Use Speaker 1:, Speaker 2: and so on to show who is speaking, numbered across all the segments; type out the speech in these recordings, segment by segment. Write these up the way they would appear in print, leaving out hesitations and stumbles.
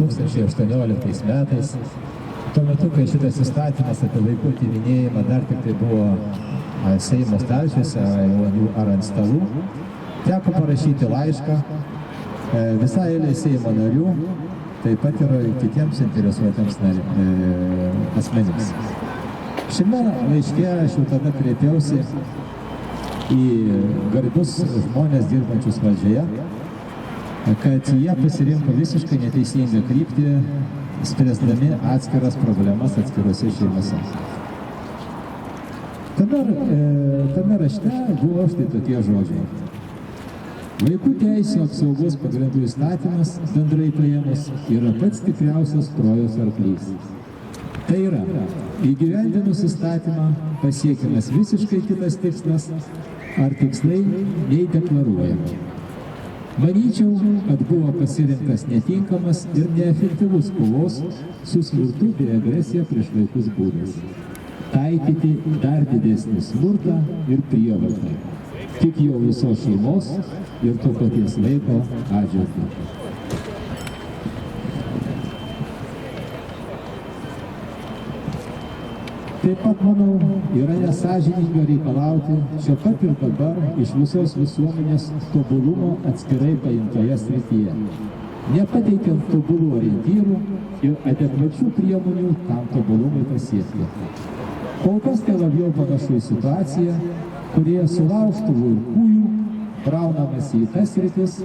Speaker 1: 2018 metais. Tuo metu, kai šitas įstatymas apie vaikų atiminėjimą dar tik tai buvo Seimo stalčiuose ar ant stalų, teko parašyti laišką visai eilei Seimo narių, taip pat ir kitiems interesuotiems asmenims. Šiame laiške aš jau tada kreipiausi į garbius žmonės dirbančius valdžioje, kad jie pasirinko visiškai neteisingą kryptį, spręsdami atskiras problemas atskirose šeimose. Tame rašte buvo štai tokie žodžiai. Vaikų teisių apsaugos pagrindų įstatymas, bendrai paėmus, yra pats stipriausias Trojos arklys. Tai yra, įgyvendinus įstatymą pasiekiamas visiškai kitas tikslas, ar tikslai nei deklaruojama. Manyčiau, kad buvo pasirinktas netinkamas ir neefektyvus kovos su smurtu bei agresija prieš vaikus būdas. Taikyti dar didesnį smurtą ir prievartą, tik jau visos šeimos ir to paties vaiko atžvilgiu. Taip pat, manau, yra nesąžininga reikalauti čia pat ir dabar iš visos visuomenės tobulumo atskirai paimtoje srityje, nepateikiant tobulų orientyrų ir adekvačių priemonių tam tobulumui pasiekti. Kol kas tai labiau panašu į situaciją, kurioje sulaužtuvų ir kūjų braunamas į tas sritis,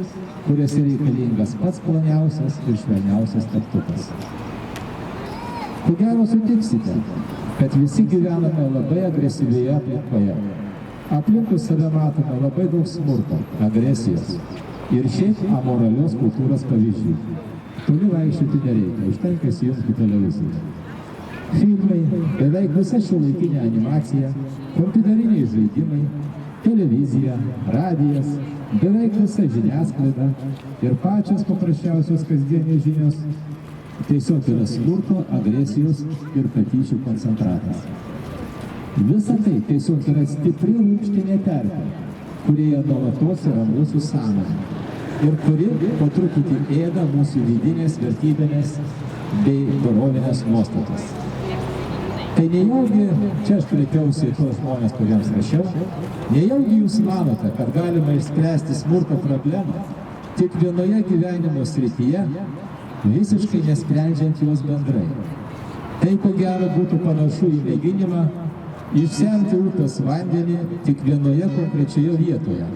Speaker 1: kuriuose reikalingas pats ploniausias ir švelniausias teptukas. Ko gero sutiksite, kad visi gyvename labai agresyvioje aplinkoje. Aplinkui save matome labai daug smurto, agresijos ir šiaip amoralios kultūros pavyzdžių. Toli vaikščioti nereikia, užtenka įsijungti televiziją. Filmai, beveik visa šiuolaikinė animacija, kompiuteriniai žaidimai, televizija, radijas, beveik visa žiniasklaida ir pačios paprasčiausios kasdienės žinios tiesiog yra smurto, agresijos ir patyčių koncentratas. Visa tai tiesiog yra stipri rūgštinė terpė, kurioje nuolatos yra mūsų sąmonė ir kuri po truputį ėda mūsų vidinės vertybinės bei dorovinės nuostatas. Tai nejaugi, čia aš kreipiausi į tos žmonės, kuriems rašiau, nejaugi jūs manote, kad galima išspręsti smurto problemą tik vienoje gyvenimo srityje, visiškai nesprendžiant jos bendrai. Tai ko gero būtų panašu į mėginimą išsemti upės vandenį tik vienoje konkrečioje vietoje,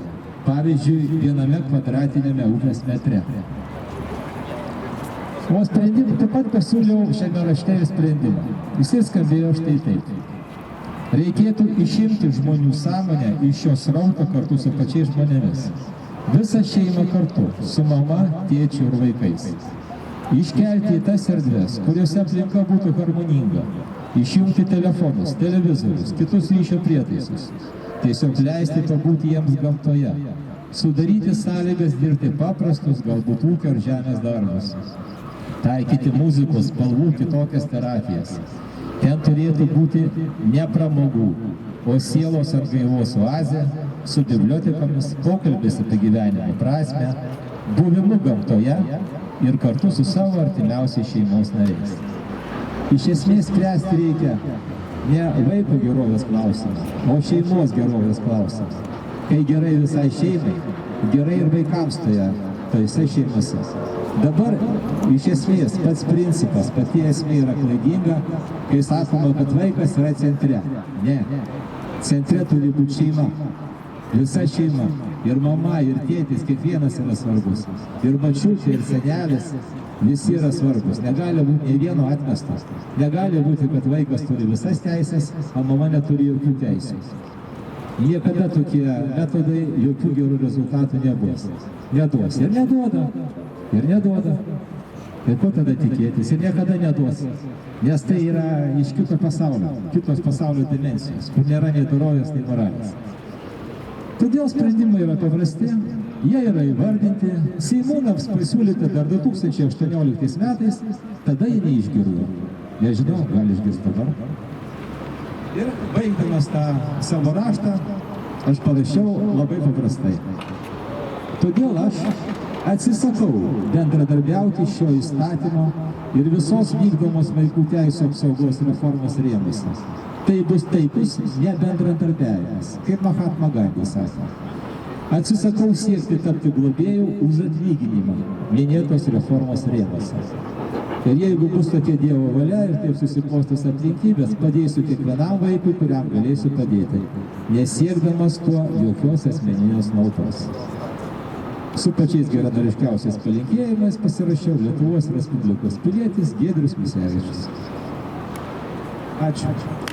Speaker 1: pavyzdžiui, viename kvadratinėme upės metre. O sprendimą taip pat pasiūliau šiame rašte ir sprendimą. Jisai skambėjo štai taip. Reikėtų išimti žmonių sąmonę iš šios srauto kartu su pačiais žmonėmis. Visą šeimą kartu, su mama, tėčiu ir vaikais. Iškelti į tas erdves, kuriuose aplinka būtų harmoninga. Išjungti telefonus, televizorius, kitus ryšio prietaisus. Tiesiog leisti pabūti jiems gamtoje. Sudaryti sąlygas dirbti paprastus, galbūt ūkio ar žemės darbus. Taikyti muzikos, spalvų, kitokias terapijas. Ten turėtų būti ne pramogų, o sielos atgaivos oazė, su bibliotekomis, pokalbis apie gyvenimo prasmę, buvimu gamtoje ir kartu su savo artimiausiais šeimos nariais. Iš esmės spręsti reikia ne vaiko gerovės klausimas, o šeimos gerovės klausimas. Kai gerai visai šeimai, gerai ir vaikams tose šeimose. Dabar iš esmės pats principas, pati esmė yra klaidinga, kai sakoma, kad vaikas yra centre. Ne, centre turi būti šeima. Visa šeima, ir mama, ir tėtis, kiekvienas yra svarbus. Ir mačiutė, ir senelis, visi yra svarbus. Negali būti nei vieno atmestas. Negali būti, kad vaikas turi visas teisės, o mama neturi jokių teisų. Niekada tokie metodai jokių gerų rezultatų nebus. Neduos. Ir neduoda. Ir neduoda. Ir ko tada tikėtis? Ir niekada neduos. Nes tai yra iš kito pasaulio, kitos pasaulio dimensijos, kur nėra nei dorovės, nei moralės. Todėl sprendimai yra paprasti, jie yra įvardinti, Seimūnams pasiūlyti dar 2018 metais, tada jie neišgirdo. Nežinau, gali išgirsti dabar. Ir baigdamas tą savo raštą, aš parašiau labai paprastai. Todėl aš Atsisakau bendradarbiauti šio įstatymo ir visos vykdomos vaikų teisų apsaugos reformos rėmuose. Tai bus taikus nebendradarbiavimas, kaip Mahatma Gandhi sakė. Atsisakau siekti tapti globėjų už atlyginimą minėtos reformos rėmuose. Ir jeigu bus tokia Dievo valia ir taip susiklostys aplinkybės, padėsiu kiekvienam vaikui, kuriam galėsiu padėti, nesiekdamas tuo jokios asmeninės naudos. Su pačiais geranoriškiausiais palinkėjimais pasirašiau Lietuvos Respublikos pilietis Giedrius Misevičius. Ačiū.